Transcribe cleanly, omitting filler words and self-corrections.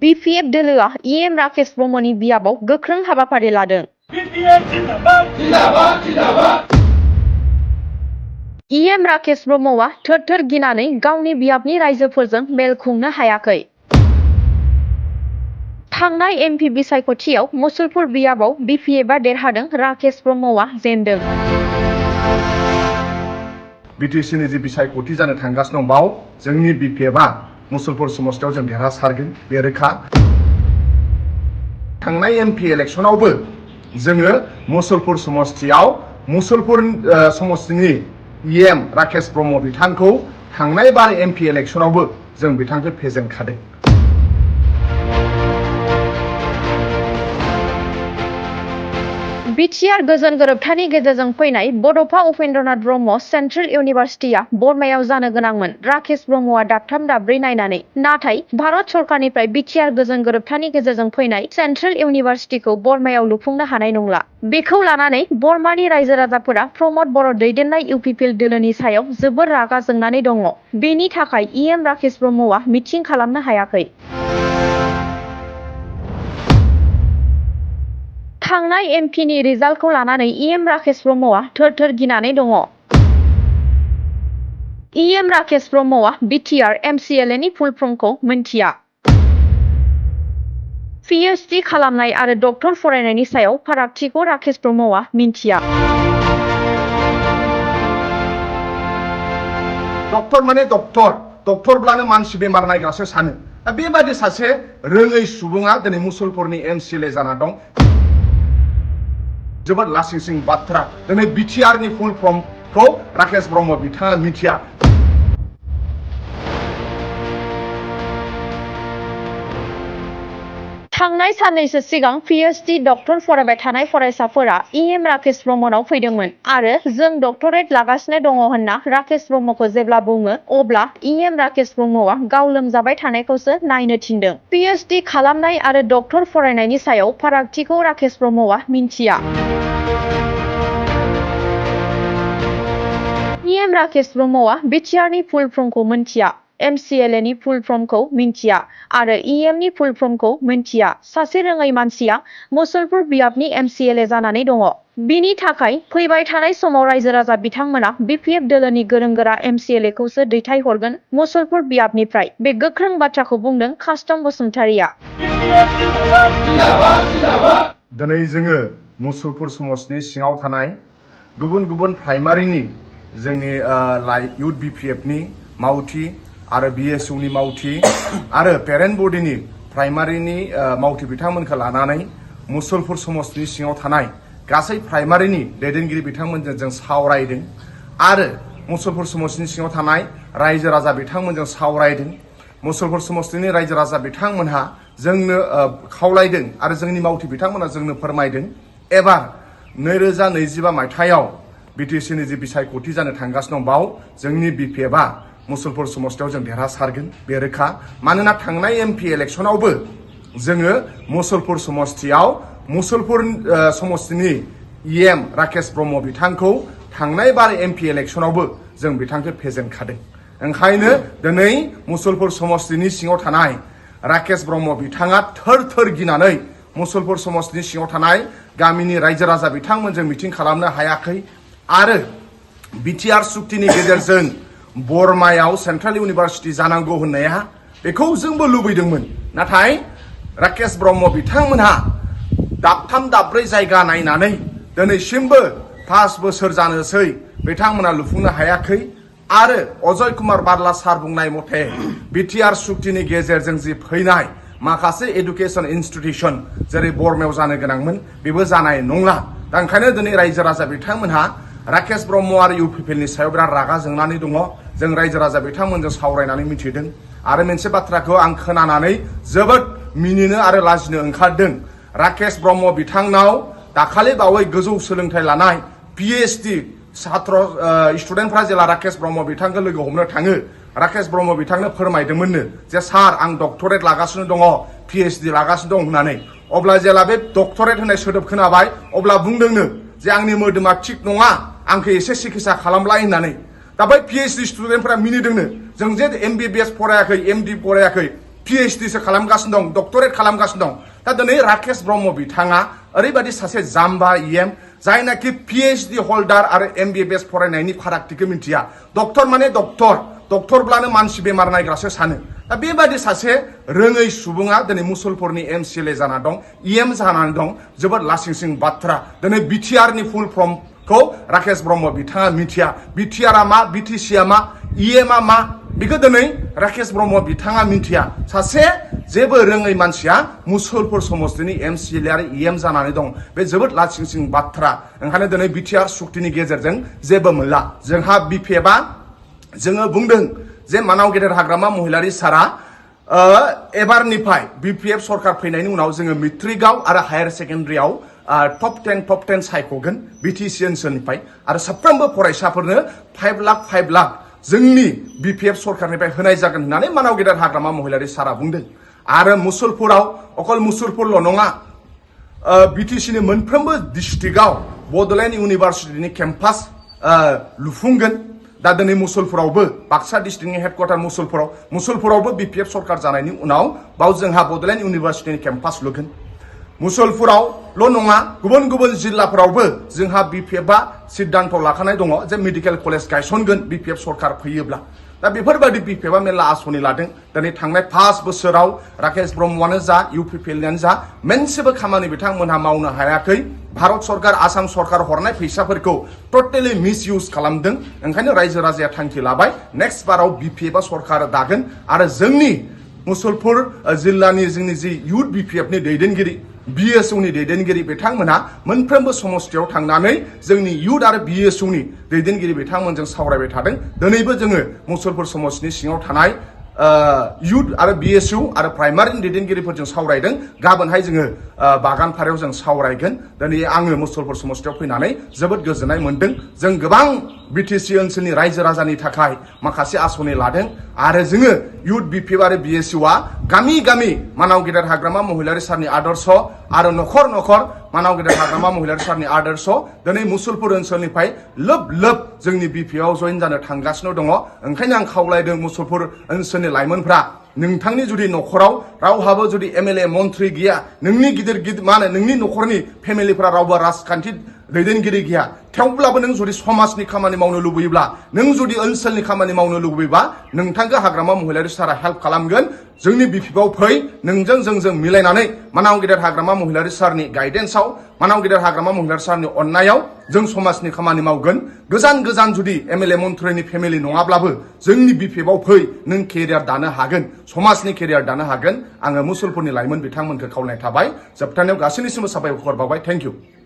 BPF दोलोआ EM Rakesh ब्रह्मनि बियाबाव गोख्रों हाबाफारि लादों। EM राकेश ब्रह्मआ थोर-थोर गिनानै गावनि बियाबनि रायजोफोरजों मेल खुंनो हायाखै। थांनाय MP बिसायख'थियाव मुसलपुर बियाबाव BPFआ देरहादों, राकेश ब्रह्मआ जेनदों। BTCनि जि बिसायख'थि जानो थांगासिनो दं बाव जोंनि BPFआ मुसलपुर समस्तियाव जों देरहासारगोन बे रोखा। थांनाय MP इलेक्सनावबो जोङो मुसलपुर समस्तियाव मुसलपुर समस्तिनि EM राकेश ब्रह्म बिथांखौ थांनाय बार MP इलेक्सनावबो जों बिथांखौ फेजेनखादों। बिटिआर गोजोन गोरोबथानि गेजेरजों फैनाय बड'फा उपेन्द्रनाथ ब्रह्म सेन्ट्रेल इउनिभारसिटिया बरमायाव जानो गोनांमोन राकेश ब्रह्मआ दाबथाम दाब्रै नायनानै। नाथाय भारत सरकारनिफ्राय बिटिआर गोजोन गोरोबथानि गेजेरजों फैनाय सेन्ट्रेल इउनिभारसिटिखौ बरमायाव लुफुंनो हानाय नंला। बेखौ लानानै बरमानि रायजो राजाफोरा प्रमद बर' दैदेननाय UPPL दोलोनि सायाव जोबोर रागा जोंनानै दङ। बेनि थाखाय EM राकेश ब्रह्मआ मिटिं खालामनो हायाखै। थांनाय MPनि रिजाल्टखौ लानानै EM राकेश ब्रह्मआ थोर-थोर गिनानै दङ। EM राकेश ब्रह्मआ बिटिआर MCLAनि फुल फर्मखौ मिन्थिया। PhD खालामनाय आरो डक्टर फरायनायनि सायाव फारागथिखौ राकेश ब्रह्मआ मिन्थिया। डक्टर माने डक्टरब्लानो मानसि बेमार नायग्रासो सानो। दा बेबादि सासे रोङै सुबुङा दिनै मुसलपुरनि MCLA जाना दं। जोबोद लासिंसिं बाथ्रा। दिनै बिटिआरनि फुल फर्मखौ राकेश ब्रह्म बिथाङा मिथिया। थांनाय साननैसो सिगां PhD डक्टर फरायबाय थानाय फरायसाफोरा EM राकेश ब्रह्मनाव फैदोंमोन आरो जों डक्टरेट लागासिनो दङ होनना राकेश ब्रह्मखौ जेब्ला बुङो अब्ला EM राकेश ब्रह्मआ गाव लोमजाबाय थानायखौसो नायनो थिनदों। PhD खालामनाय आरो डक्टर फरायनायनि सायाव फारागथिखौ राकेश ब्रह्मआ मिन्थिया। EM राकेश ब्रह्मआ बिटिआरनि फुल फर्मखौ मिन्थिया, MCLAनि फुल फर्मखौ मिन्थिया आरो EMनि फुल फर्मखौ मिन्थिया। सासे रोङै मानसिया मुसलपुर बियाबनि MCLA जानानै दङ। बिनि थाखाय फैबाय थानाय समाव रायजो राजा बिथांमोना BPF दोलोनि गोरों गोरा MCLAखौसो दैथायहरगोन मुसलपुर बियाबनिफ्राय। बे गोख्रों बाथ्राखौ बुंदों कास्टम बसुमतारिया। दिनै जोङो मुसलपुर समस्तिनि सिङाव थानाय गुबुन गुबुन प्राइमारिनि जोंनि इउथ BPFनि मावथि आरो BSUनि मावथि आरो पेरेन्ट बडिनि प्राइमारिनि मावथि बिथांमोनखौ लानानै मुसलपुर समस्तिनि सिङाव थानाय गासै प्राइमारिनि दैदेनगिरि बिथांमोनजों जों सावरायदों आरो मुसलपुर समस्तिनि सिङाव थानाय रायजो राजा बिथांमोनजों सावरायदों। मुसलपुर समस्तिनि रायजो राजा बिथांमोनहा जोंनो खावलायदों आरो जोंनि मावथि बिथांमोना जोंनो फोरमायदों एबार 2025 मायथाइयाव BTCनि जि बिसायख'थि जानो थांगासिनो दं बाव जोंनि BPFआ मुसलपुर समस्तियाव जों देरहासारगोन बे रोखा। मानोना थांनाय MP इलेक्सनावबो जोङो मुसलपुर समस्तियाव मुसलपुर समस्तिनि EM राकेश ब्रह्म बिथांखौ थांनाय बार MP इलेक्सनावबो जों बिथांखौ फेजेनखादों। ओंखायनो दिनै मुसलपुर समस्तिनि सिङाव थानाय राकेश ब्रह्म बिथाङा थोर-थोर गिनानै मुसलपुर समस्तिनि सिङाव थानाय गामिनि रायजो राजा बिथांमोनजों मिटिं खालामनो हायाखै आरो बिटिआर सुक्तिनि गेजेरजों बरमायाव सेन्ट्रेल इउनिभारसिटि जानांगौ होननाया बेखौ जोंबो लुबैदोंमोन। नाथाय राकेश ब्रह्म बिथांमोनहा दाबथाम दाब्रै जायगा नायनानै दिनैसिमबो 5 बोसोर जानोसै बिथांमोना लुफुंनो हायाखै आरो अजय कुमार बारला सार बुंनाय मथे बिटिआर सुक्तिनि गेजेरजों जि फैनाय माखासे एडुकेसन इन्स्टिटिउसन जेरै बरमायाव जानो गोनांमोन बेबो जानाय नंला। दा ओंखायनो दिनै रायजो राजा बिथांमोनहा राकेश ब्रह्म आरो UPPLनि सायाव बिराद रागा जोंनानै दङ। जों रायजो राजा बिथांमोनजों सावरायनानै मिथिदों आरो मोनसे बाथ्राखौ आं खोनानानै जोबोद मिनिनो आरो लाजिनो ओंखारदों। राकेश ब्रह्म बिथांनाव दाखालि बावै गोजौ सोलोंथाइ लानाय PhD स्टुडेन्टफ्रा जेला राकेश ब्रह्म बिथांखौ लोगो हमनो थाङो राकेश ब्रह्म बिथांनो फोरमायदोंमोननो जे सार आं डक्टरेट लागासिनो दङ PhD लागासिनो दं होननानै। अब्ला जेला बे डक्टरेट होननाय सोदोब खोनाबाय अब्ला बुंदोंनो जे आंनि मोदोमा थिग नङा आंखौ एसे सिकित्सा खालामलाय होननानै। दा बै PhD स्टुडेन्टफोरा मिनिदोंनो जों जे MBBS फरायाखै MD फरायाखै PhD सो खालामगासिनो दं डक्टरेट खालामगासिनो दं दा दिनै राकेश ब्रह्म बिथाङा ओरैबायदि सासे जाम्बा जायनाखि PhD हल्डार आरो MBBS फरायनायनि फारागथिखौ मिथिया डक्टर माने डक्टरब्लानो मानसि बेमार नायग्रासो सानो दा बेबायदि सासे रोङै सुबुङा दिनै मुसलपुरनि MCLA जाना दं जानानै दं जोबोद लासिंसिं बाथ्रा दिनै BTRनि फुल फर्मखौ राकेश ब्रह्म बिथाङा मिथिया BTRआ मा BTCआ मा आ मा बेखौ दिनै राकेश ब्रह्म बिथाङा मिथिया सासे जेबो रोङै मानसिया मुसलपुर समस्तिनि MCLA आरो जानानै दं बे जोबोद लासिंसिं बाथ्रा ओंखायनो दिनै BTR सुक्तिनि गेजेरजों जेबो मोनला जोंहा BPFआ जोङो बुंदों जे मानाव गेदेर हाग्रामा महिलारि सारा एबारनिफ्राय BPF सरकार फैनायनि उनाव जोङो मेट्रिकआव आरो हायार सेकेन्डारियाव टप 10 सायख'गोन BTC ओनसोलनिफ्राय आरो साफ्रोमबो फरायसाफोरनो 5 लाख जोंनि BPF सरकारनिफ्राय होनाय जागोन होननानै मानाव गेदेर हाग्रामा महिलारि सारा बुंदों आरो मुसलपुराव अकल मुसलपुरल' नङा BTCनि मोनफ्रोमबो डिस्ट्रिक्टआव बड'लेण्ड इउनिभार्सिटिनि केम्पास लुफुंगोन दा दिनै मुसलपुरावबो बाक्सा डिस्ट्रिक्टनि हेडक्वार्टार मुसलपुरावबो BPF सरकार जानायनि उनाव बाव जोंहा बड'लेण्ड इउनिभार्सिटिनि केम्पास लुगोन मुसलपुरावल' नङा गुबुन जिल्लाफोरावबो जोंहा BPFआ सिद्धान्त लाखानाय दङ जे मेडिकेल कलेज गायसनगोन BPF सरकार फैयोब्ला दा बेफोरबायदि BPFआ मेरला आसनि लादों दिनै थांनाय 5 बोसोराव राकेश ब्रह्मआनो जा UPPLआनो जा मोनसेबो खामानि बिथांमोनहा मावनो हायाखै भारत सरकार आसाम सरकार हरनाय फैसाफोरखौ टटेलि मिसइउज खालामदों ओंखायनो रायजो राजाया थांखि लाबाय नेक्स्ट बाराव BPFआ सरकार दागोन आरो जोंनि मुसलपुर जिल्लानि जोंनि जि इउथ BPFनि दैदेनगिरि BSUनि दैदेनगिरि बिथांमोनहा मोनफ्रोमबो समस्तियाव थांनानै जोंनि इउथ आरो BSUनि दैदेनगिरि बिथांमोनजों सावरायबाय थादों दिनैबो जोङो मुसलपुर समस्तिनि सिङाव थानाय इउथ आरो BSU आरो प्राइमारिनि दैदेनगिरिफोरजों सावरायदों गाबोनहाय जोङो बागानफारायाव जों सावरायगोन दिनै आङो मुसलपुर समस्तियाव फैनानै जोबोद गोजोननाय मोनदों जों गोबां BTC ओनसोलनि रायजो राजानि थाखाय माखासे आसनि लादों आरो जोङो इउथ BPF आरो BSUआ गामि मानाव गेदेर हाग्रामा महिलारि सारनि आदर्श आरो नखर मानाव गेदेर हाग्रामा महिलारि सारनि आदर्श दिनै मुसलपुर ओनसोलनिफ्राय लोब जोंनि BPFआव जइन जानो थांगासिनो दङ ओंखायनो आं खावलायदों मुसलपुर ओनसोलनि लाइमोनफ्रा नोंथांनि जुदि नखराव रावहाबो जुदि MLA मन्थ्रि गैया नोंनि गिदिर नोंनि नखरनि फेमिलिफोरा रावबो राजखान्थि दैदेनगिरि गैया थेवब्लाबो नों जुदि समाजनि खामानि मावनो लुबैयोब्ला नों जुदि ओनसोलनि खामानि मावनो लुबैयोबा नोंथांखौ हाग्रामा महिलारि सारा हेल्प खालामगोन जोंनि BPFआव फै नोंजों जोंजों मिलायनानै मानाव गेदेर हाग्रामा महिलारि सारनि गाइडेन्सआव मानाव गेदेर हाग्रामा महिलारि सारनि अननायाव जों समाजनि खामानि मावगोन गोजान जुदि MLA मन्थ्रिनि फेमिलि नङाब्लाबो जोंनि BPFआव फै नों केरियार दानो हागोन समाजनि केरियार दानो हागोन आङो मुसलपुरनि लाइमोन बिथांमोनखौ खावलायनाय थाबाय जोबथारनायाव गासैनिसिमबो साबायखर बावबाय थेंक इउ